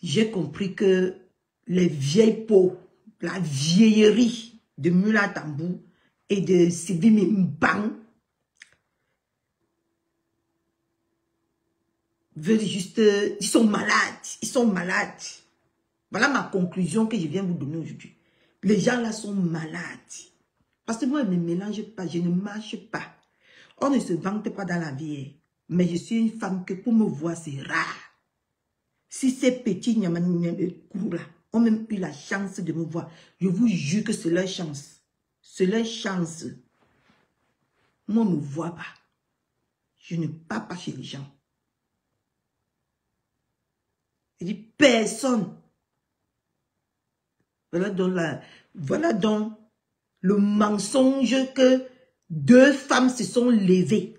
j'ai compris que les vieilles peaux, la vieillerie de Mula Tambou et de Sivimi Mbang veulent juste... Ils sont malades. Ils sont malades. Voilà ma conclusion que je viens vous donner aujourd'hui. Les gens là sont malades. Parce que moi, je ne me mélange pas, je ne marche pas. On ne se vante pas dans la vie. Mais je suis une femme que pour me voir, c'est rare. Si ces petits là ont même eu la chance de me voir, je vous jure que c'est leur chance. C'est leur chance. Moi, on ne me voit pas. Je ne pars pas chez les gens. Je dis personne. Voilà donc le mensonge que 2 femmes se sont levées.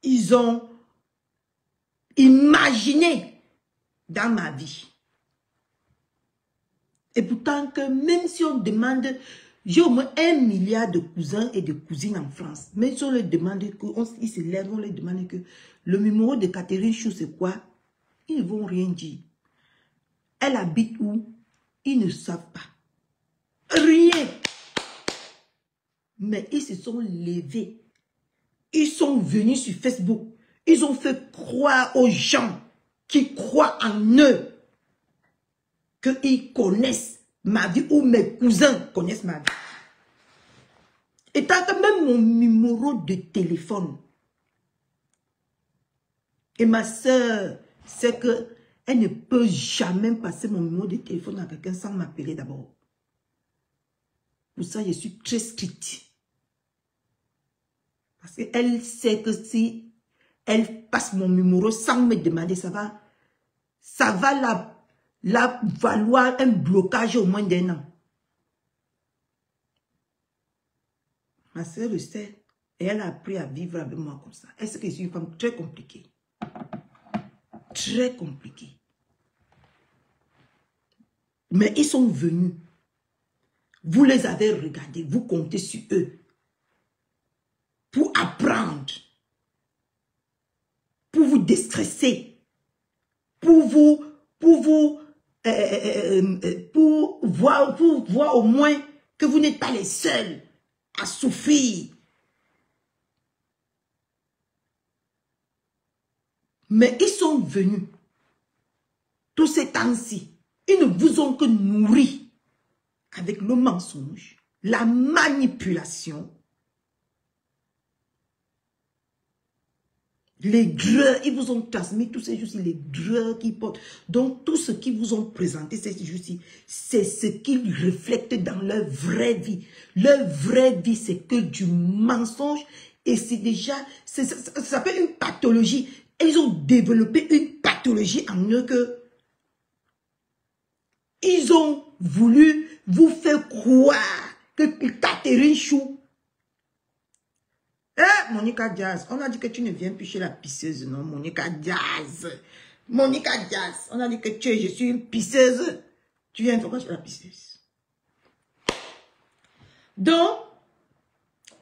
Ils ont imaginé dans ma vie. Et pourtant que même si on demande, j'ai au moins 1 milliard de cousins et de cousines en France. Même si on leur demande, ils se lèvent, on leur demande que le numéro de Catherine Chou c'est quoi, ils ne vont rien dire. Elle habite où? Ils ne savent pas. Rien. Mais ils se sont levés. Ils sont venus sur Facebook. Ils ont fait croire aux gens qui croient en eux qu'ils connaissent ma vie ou mes cousins connaissent ma vie. Et tant que même mon numéro de téléphone. Et ma soeur, c'est que elle ne peut jamais passer mon numéro de téléphone à quelqu'un sans m'appeler d'abord. Pour ça, je suis très stricte. Parce qu'elle sait que si elle passe mon numéro sans me demander, ça va la valoir un blocage au moins d'1 an. Ma soeur le sait. Et elle a appris à vivre avec moi comme ça. Elle sait que je suis une femme très compliquée. Très compliquée. Mais ils sont venus. Vous les avez regardés. Vous comptez sur eux. Pour apprendre. Pour vous déstresser. Pour voir au moins que vous n'êtes pas les seuls à souffrir. Mais ils sont venus, tous ces temps-ci, ils ne vous ont que nourri avec le mensonge, la manipulation, les greurs, ils vous ont transmis tous ces jours-ci, les greurs qu'ils portent. Donc tout ce qu'ils vous ont présenté ces jours-ci, c'est ce qu'ils reflètent dans leur vraie vie. Leur vraie vie, c'est que du mensonge et c'est déjà, ça s'appelle une pathologie. Et ils ont développé une pathologie en eux que ils ont voulu vous faire croire que Catherine Chou. Monica Jazz, on a dit que tu ne viens plus chez la pisseuse, non, Monica Jazz. Monica Jazz, on a dit que je suis une pisseuse. Tu viens pourquoi chez la pisseuse? Donc,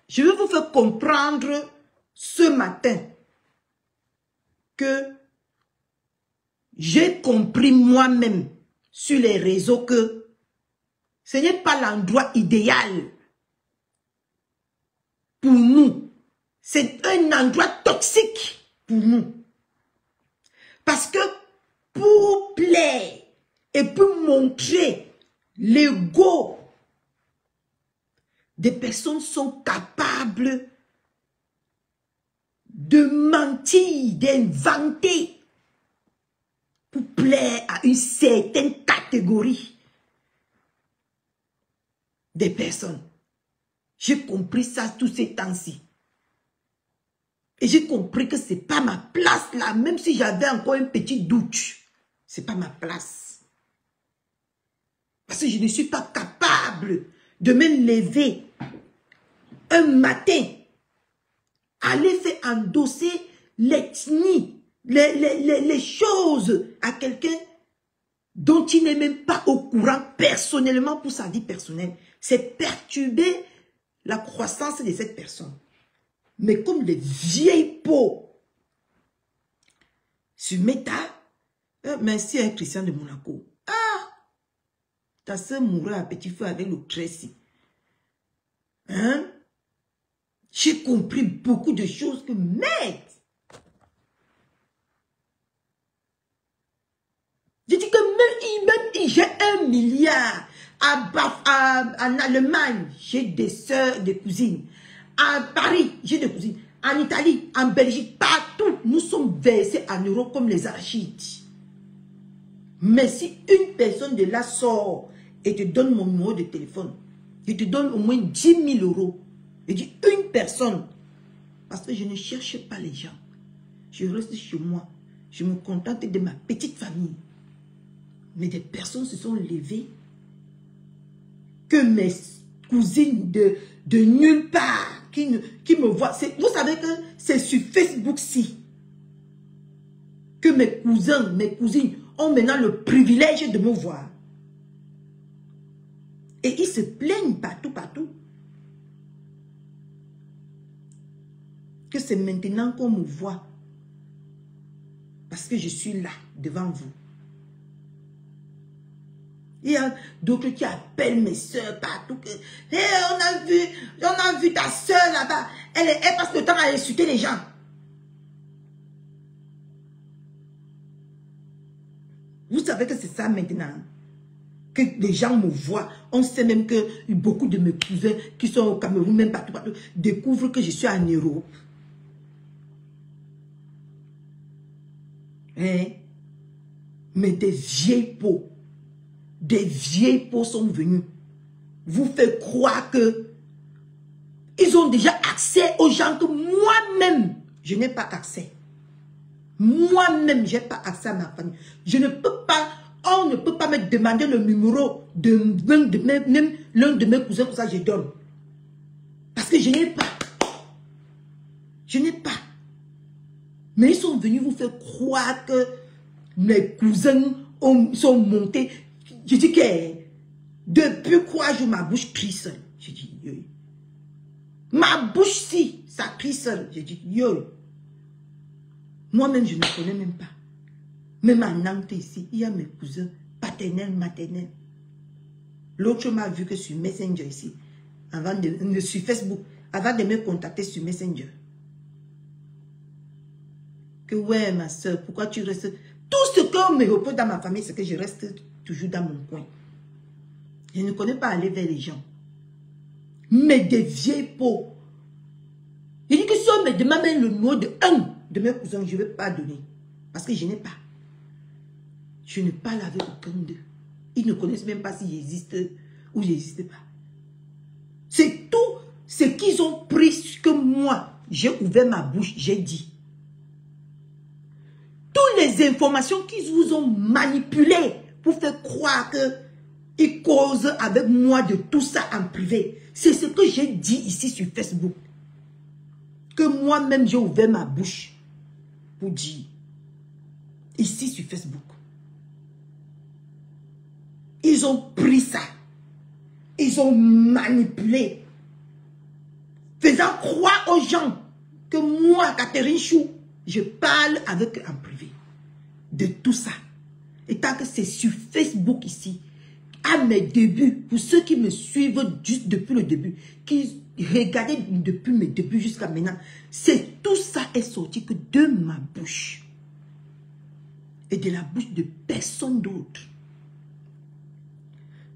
je vais vous faire comprendre ce matin que j'ai compris moi-même sur les réseaux que ce n'est pas l'endroit idéal pour nous. C'est un endroit toxique pour nous. Parce que pour plaire et pour montrer l'ego, des personnes sont capables de mentir, d'inventer pour plaire à une certaine catégorie des personnes. J'ai compris ça tous ces temps-ci. Et j'ai compris que ce n'est pas ma place là, même si j'avais encore un petit doute. Ce n'est pas ma place. Parce que je ne suis pas capable de me lever un matin, aller faire endosser l'ethnie, les choses à quelqu'un dont il n'est même pas au courant personnellement pour sa vie personnelle. C'est perturber la croissance de cette personne. Mais comme les vieilles peaux, Sur Meta. Merci à un Christian de Monaco. Ah! Ta soeur mourra à petit feu avec le Tracy. Hein? J'ai compris beaucoup de choses que, merde! J'ai dit que même j'ai 1 milliard. En Allemagne, j'ai des soeurs, des cousines. À Paris, j'ai des cousines. En Italie, en Belgique, partout, nous sommes versés en euros comme les arachides. Mais si une personne de là sort et te donne mon numéro de téléphone, je te donne au moins 10 000 euros. Je dis une personne. Parce que je ne cherche pas les gens. Je reste chez moi. Je me contente de ma petite famille. Mais des personnes se sont levées que mes cousines de nulle part qui me voient. Vous savez que c'est sur Facebook-ci que mes cousins, mes cousines ont maintenant le privilège de me voir. Et ils se plaignent partout. Que c'est maintenant qu'on me voit. Parce que je suis là, devant vous. Il y a d'autres qui appellent mes soeurs partout. Hey, on a vu ta soeur là-bas. Elle passe le temps à insulter les gens. Vous savez que c'est ça maintenant. Que les gens me voient. On sait même que beaucoup de mes cousins qui sont au Cameroun, même partout, découvrent que je suis en Europe. Hein? Mais des vieilles peaux. Des vieilles peaux sont venus vous faire croire que ils ont déjà accès aux gens que moi-même, je n'ai pas accès. Moi-même, je n'ai pas accès à ma famille. Je ne peux pas, on ne peut pas me demander le numéro de l'un de mes cousins, pour ça je donne. Parce que je n'ai pas. Je n'ai pas. Mais ils sont venus vous faire croire que mes cousins sont montés. Je dis que depuis quoi je ma bouche crie seule. Je dis yo. Ma bouche si, ça crie seule. Je dis yo. Moi-même je ne connais même pas. Même à Nantes ici, il y a mes cousins paternels, maternels. L'autre m'a vu que sur Messenger ici, sur Facebook, avant de me contacter sur Messenger. Que ouais ma soeur, pourquoi tu restes... Tout ce qu'on me reproche dans ma famille, c'est que je reste toujours dans mon coin. Je ne connais pas aller vers les gens. Mais des vieilles peaux. Il dit que si on me demande le nom de un de mes cousins, je ne vais pas donner. Parce que je n'ai pas. Je ne parle avec aucun d'eux. Ils ne connaissent même pas si j'existe ou je n'existe pas. C'est tout ce qu'ils ont pris que moi, j'ai ouvert ma bouche, j'ai dit. Toutes les informations qu'ils vous ont manipulées pour faire croire qu'ils causent avec moi de tout ça en privé. C'est ce que j'ai dit ici sur Facebook. Que moi-même j'ai ouvert ma bouche pour dire. Ici sur Facebook. Ils ont pris ça. Ils ont manipulé. Faisant croire aux gens que moi, Catherine Chou, je parle avec eux en privé. De tout ça. Et tant que c'est sur Facebook ici, à mes débuts, pour ceux qui me suivent juste depuis le début, qui regardaient depuis mes débuts jusqu'à maintenant, c'est tout ça est sorti que de ma bouche. Et de la bouche de personne d'autre.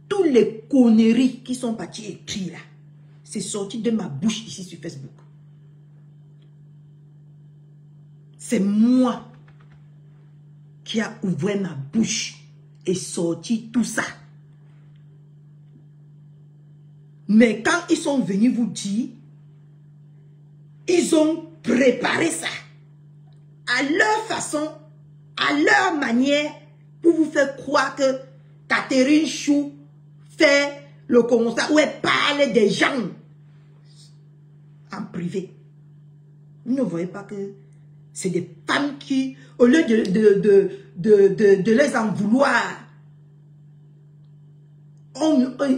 Toutes les conneries qui sont parties écrites là, c'est sorti de ma bouche ici sur Facebook. C'est moi qui a ouvert ma bouche et sorti tout ça. Mais quand ils sont venus vous dire, ils ont préparé ça à leur façon, à leur manière, pour vous faire croire que Catherine Chou fait le constat où elle parle des gens en privé. Vous ne voyez pas que c'est des femmes qui, au lieu de les en vouloir,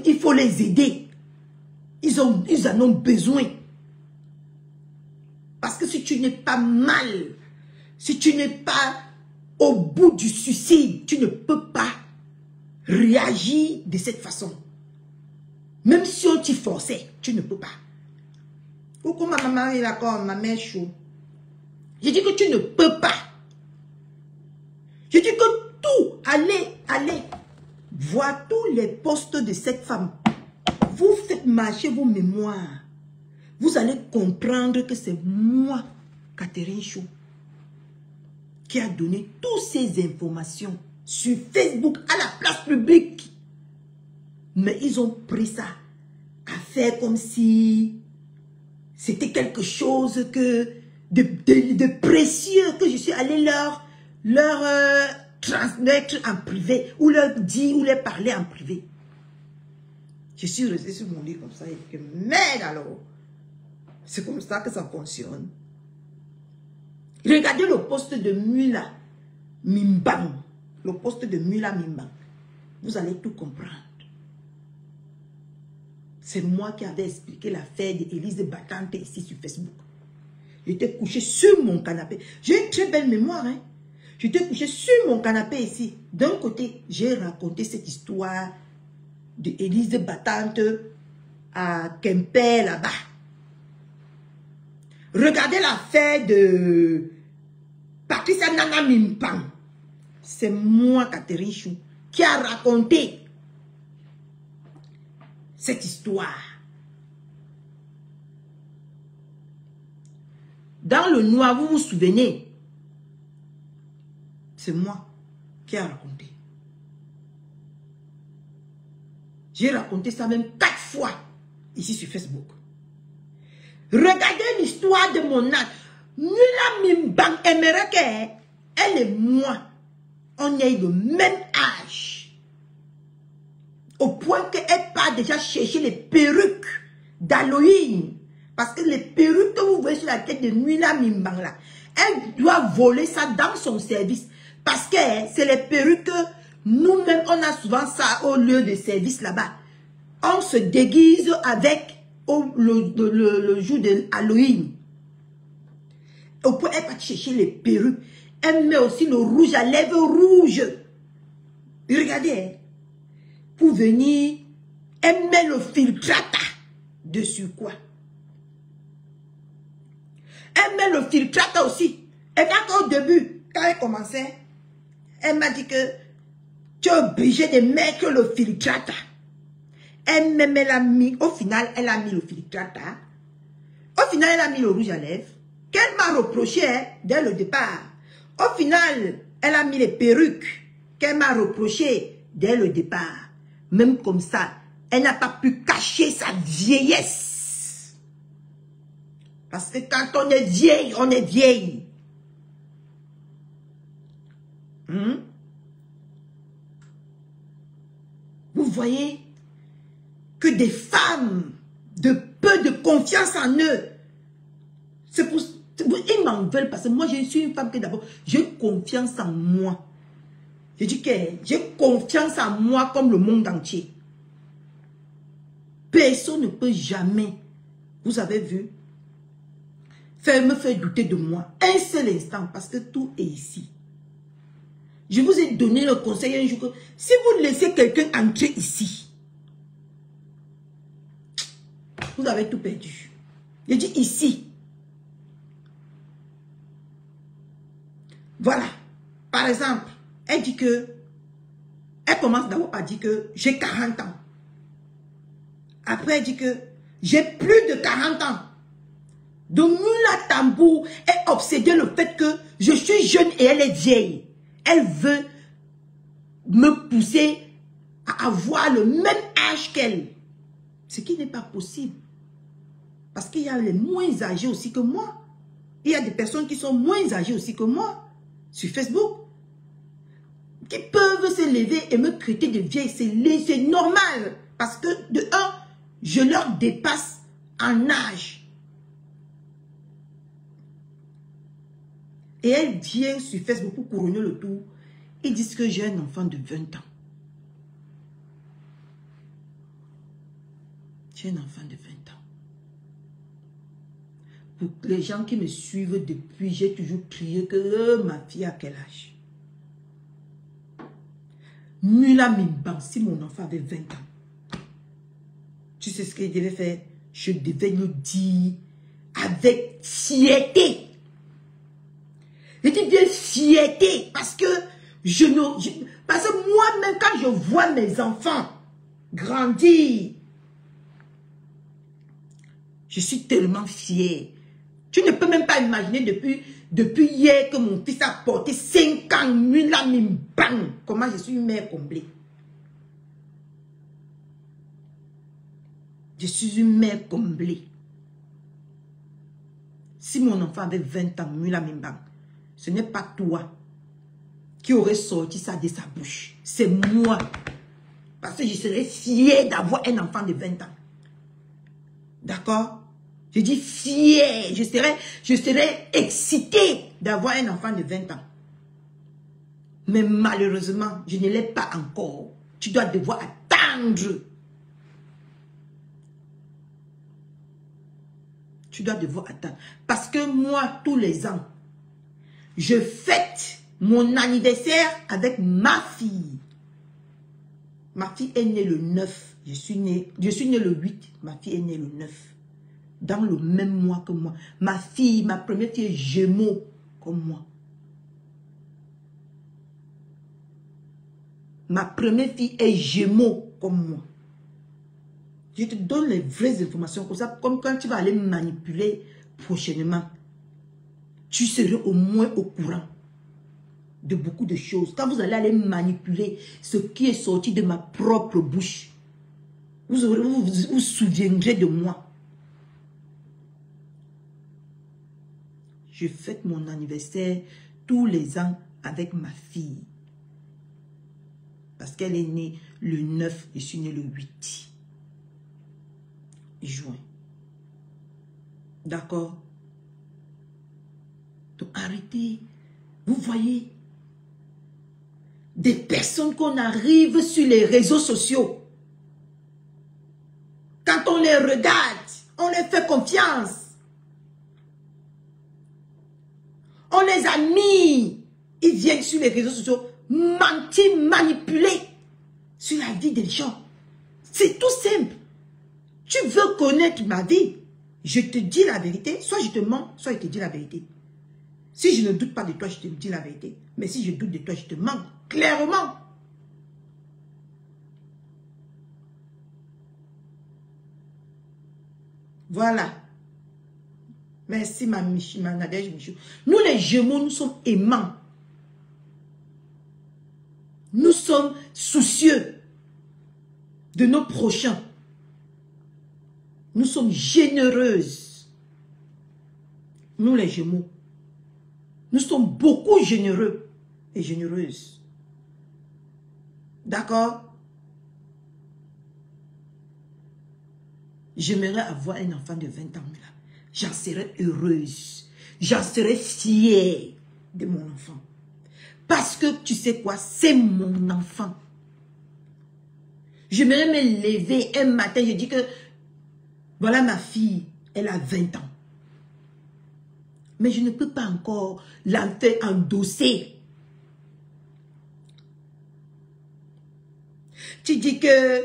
il faut les aider. Ils en ont besoin. Parce que si tu n'es pas mal, si tu n'es pas au bout du suicide, tu ne peux pas réagir de cette façon. Même si on t'y forçait, tu ne peux pas. Pourquoi ma maman est d'accord, ma mère chaud? Je dis que tu ne peux pas. Je dis que tout, allez, voir tous les postes de cette femme. Vous faites marcher vos mémoires. Vous allez comprendre que c'est moi, Catherine Chou, qui a donné toutes ces informations sur Facebook à la place publique. Mais ils ont pris ça à faire comme si c'était quelque chose de précieux que je suis allé leur transmettre en privé, ou leur dire, ou leur parler en privé. Je suis restée sur mon lit comme ça et que merde alors. C'est comme ça que ça fonctionne. Regardez le poste de Mula Mimbang. Le poste de Mula Mimbang. Vous allez tout comprendre. C'est moi qui avais expliqué l'affaire d'Élise Battante ici sur Facebook. J'étais couché sur mon canapé. J'ai une très belle mémoire. Hein? J'étais couché sur mon canapé ici. D'un côté, j'ai raconté cette histoire d'Élise Battante à Quimper là-bas. Regardez l'affaire de Patricia Nana Mimpang. C'est moi, Catherine Chou, qui a raconté cette histoire. Dans le noir, vous vous souvenez? C'est moi qui a raconté. J'ai raconté ça même 4 fois ici sur Facebook. Regardez l'histoire de mon âge. Mula Mimbang aimerait qu'elle et moi, on ait le même âge. Au point qu'elle part déjà chercher les perruques d'Halloween. Parce que les perruques que vous voyez sur la tête de Mula Mimbang là, elle doit voler ça dans son service. Parce que c'est les perruques que nous-mêmes, on a souvent ça au lieu de service là-bas. On se déguise avec le jour de Halloween. Au point, elle va chercher les perruques. Elle met aussi le rouge à lèvres rouge. Regardez. Pour venir, elle met le filtrata dessus quoi. Elle met le filtrata aussi. Et quand au début, quand elle commençait, elle m'a dit que tu es obligé de mettre le filtrata. Elle-même, elle a mis, au final, elle a mis le filtrata. Au final, elle a mis le rouge à lèvres. Qu'elle m'a reproché dès le départ. Au final, elle a mis les perruques qu'elle m'a reproché dès le départ. Même comme ça, elle n'a pas pu cacher sa vieillesse. Parce que quand on est vieille, on est vieille. Vous voyez que des femmes de peu de confiance en eux, c'est pour ils m'en veulent parce que moi je suis une femme que d'abord j'ai confiance en moi. Je dis que j'ai confiance en moi comme le monde entier. Personne ne peut jamais, vous avez vu, me faire douter de moi un seul instant parce que tout est ici. Je vous ai donné le conseil un jour que si vous laissez quelqu'un entrer ici, vous avez tout perdu. Je dis ici. Voilà. Par exemple, elle dit que, elle commence d'abord par dire que j'ai 40 ans. Après, elle dit que j'ai plus de 40 ans. Donc, Mula Tambour est obsédée le fait que je suis jeune et elle est vieille. Elle veut me pousser à avoir le même âge qu'elle. Ce qui n'est pas possible. Parce qu'il y a les moins âgés aussi que moi. Il y a des personnes qui sont moins âgées aussi que moi. Sur Facebook. Qui peuvent se lever et me traiter de vieille. C'est normal. Parce que de un, je leur dépasse en âge. Et elle vient sur Facebook pour couronner le tout. Ils disent que j'ai un enfant de 20 ans. J'ai un enfant de 20 ans. Pour les gens qui me suivent depuis, j'ai toujours crié que ma fille a quel âge? Mula Mimban, si mon enfant avait 20 ans, tu sais ce qu'il devait faire? Je devais le dire avec fierté. Je dis bien fierté, parce que parce que moi-même, quand je vois mes enfants grandir, je suis tellement fière. Tu ne peux même pas imaginer depuis hier que mon fils a porté 5 ans, Mula Mimban. Comment je suis une mère comblée. Je suis une mère comblée. Si mon enfant avait 20 ans, Mula Mimban, ce n'est pas toi qui aurais sorti ça de sa bouche. C'est moi. Parce que je serais fière d'avoir un enfant de 20 ans. D'accord? Je dis fière. Je serais excitée d'avoir un enfant de 20 ans. Mais malheureusement, je ne l'ai pas encore. Tu dois devoir attendre. Tu dois devoir attendre. Parce que moi, tous les ans, je fête mon anniversaire avec ma fille. Ma fille est née le 9. Je suis née le 8. Ma fille est née le 9. Dans le même mois que moi. Ma première fille est Gémeaux comme moi. Ma première fille est Gémeaux comme moi. Je te donne les vraies informations comme ça. Comme quand tu vas aller manipuler prochainement. Tu seras au moins au courant de beaucoup de choses. Quand vous allez aller manipuler ce qui est sorti de ma propre bouche, vous vous souviendrez de moi. Je fête mon anniversaire tous les ans avec ma fille. Parce qu'elle est née le 9, je suis née le 8 juin. D'accord? Donc arrêtez. Vous voyez des personnes qu'on arrive sur les réseaux sociaux. Quand on les regarde, on les fait confiance. On les a mis. Ils viennent sur les réseaux sociaux mentir, manipuler sur la vie des gens. C'est tout simple. Tu veux connaître ma vie, je te dis la vérité. Soit je te mens, soit je te dis la vérité. Si je ne doute pas de toi, je te dis la vérité. Mais si je doute de toi, je te mens clairement. Voilà. Merci ma Nadège Michou. Nous les Gémeaux, nous sommes aimants. Nous sommes soucieux de nos prochains. Nous sommes généreuses. Nous les Gémeaux. Nous sommes beaucoup généreux et généreuses. D'accord? J'aimerais avoir un enfant de 20 ans là. J'en serais heureuse. J'en serais fière de mon enfant. Parce que tu sais quoi? C'est mon enfant. J'aimerais me lever un matin, je dis que voilà ma fille, elle a 20 ans. Mais je ne peux pas encore la faire endosser. Tu dis que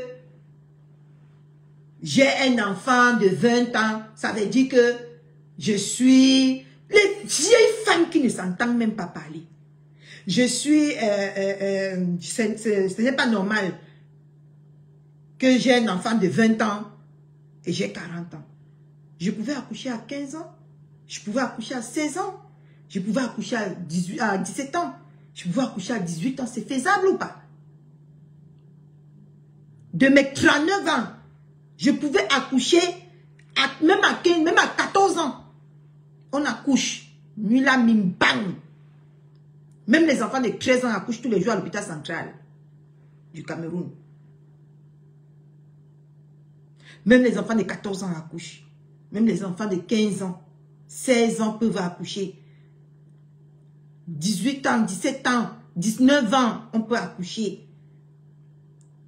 j'ai un enfant de 20 ans, ça veut dire que je suis... Les vieilles femmes qui ne s'entendent même pas parler. Je suis... ce n'est pas normal que j'ai un enfant de 20 ans et j'ai 40 ans. Je pouvais accoucher à 15 ans. Je pouvais accoucher à 16 ans. Je pouvais accoucher à 17 ans. Je pouvais accoucher à 18 ans. C'est faisable ou pas? De mes 39 ans, je pouvais accoucher même à 15, même à 14 ans. On accouche. Mula Mimban. Même les enfants de 13 ans accouchent tous les jours à l'hôpital central du Cameroun. Même les enfants de 14 ans accouchent. Même les enfants de 15 ans, 16 ans peuvent accoucher. 18 ans, 17 ans, 19 ans, on peut accoucher.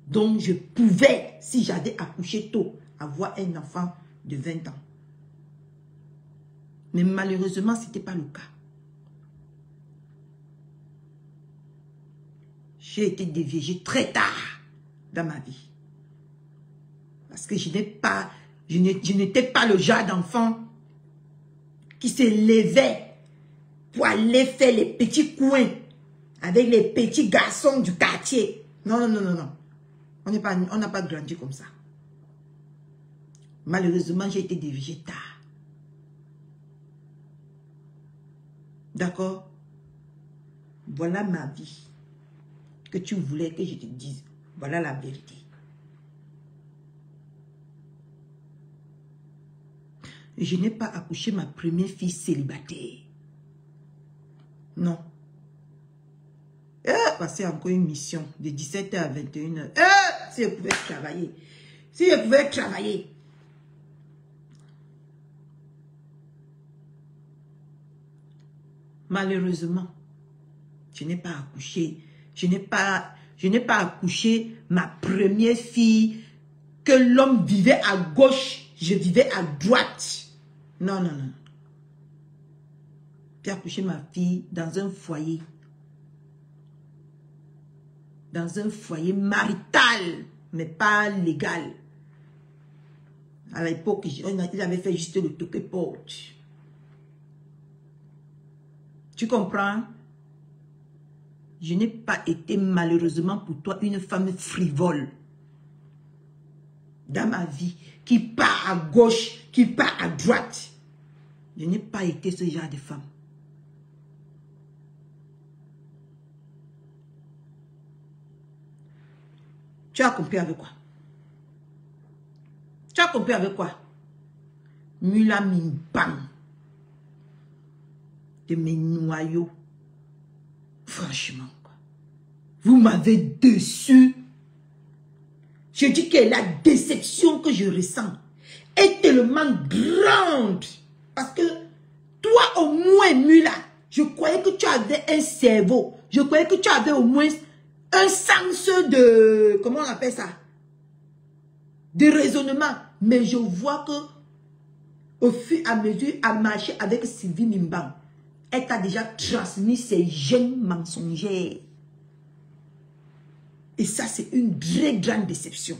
Donc, je pouvais, si j'avais accouché tôt, avoir un enfant de 20 ans. Mais malheureusement, ce n'était pas le cas. J'ai été déviée très tard dans ma vie. Parce que je n'étais pas le genre d'enfant qui se levait pour aller faire les petits coins avec les petits garçons du quartier. Non, non, non, non, non. On n'a pas grandi comme ça. Malheureusement, j'ai été déviée tard. D'accord? Voilà ma vie. Que tu voulais que je te dise. Voilà la vérité. Je n'ai pas accouché ma première fille célibataire. Non. Passer encore une mission de 17h à 21h. Si je pouvais travailler. Si je pouvais travailler. Malheureusement, je n'ai pas accouché. Je n'ai pas accouché ma première fille que l'homme vivait à gauche, je vivais à droite. Non, non, non. J'ai accouché ma fille dans un foyer. Dans un foyer marital, mais pas légal. À l'époque, il avait fait juste le toque-porte. Tu comprends? Je n'ai pas été malheureusement pour toi une femme frivole dans ma vie, qui part à gauche, qui part à droite. Je n'ai pas été ce genre de femme. Tu as compris avec quoi? Tu as compris avec quoi? Mula mimbam. De mes noyaux. Franchement, quoi. Vous m'avez déçu. Je dis que la déception que je ressens est tellement grande. Parce que toi, au moins, Mula, je croyais que tu avais un cerveau. Je croyais que tu avais au moins un sens de... Comment on appelle ça? De raisonnement. Mais je vois que au fur et à mesure, à marcher avec Sylvie Mimbam, elle t'a déjà transmis ses gènes mensongers. Et ça, c'est une très grande déception.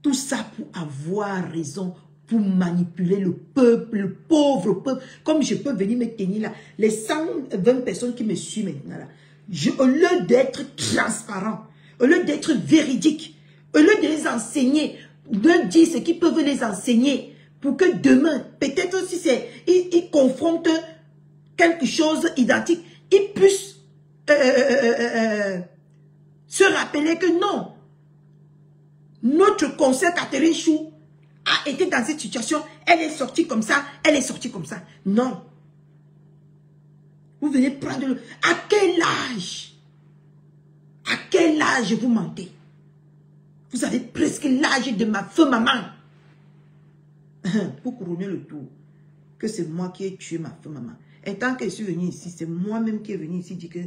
Tout ça pour avoir raison, pour manipuler le peuple, le pauvre peuple. Comme je peux venir me tenir là, les 120 personnes qui me suivent maintenant là, au lieu d'être transparent, au lieu d'être véridique, au lieu de les enseigner, de dire ce qu'ils peuvent les enseigner, pour que demain, peut-être si ils confrontent quelque chose identique, ils puissent se rappeler que non, notre conseil Catherine Chou a été dans cette situation, elle est sortie comme ça, elle est sortie comme ça. Non. Vous venez prendre le... À quel âge? À quel âge vous mentez? Vous avez presque l'âge de ma feu maman. Pour couronner le tout, que c'est moi qui ai tué ma feu maman. Et tant que je suis venue ici, c'est moi-même qui est venu ici dire que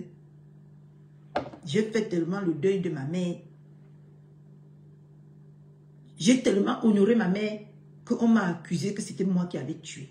j'ai fait tellement le deuil de ma mère. J'ai tellement honoré ma mère qu'on m'a accusé que c'était moi qui avais tué.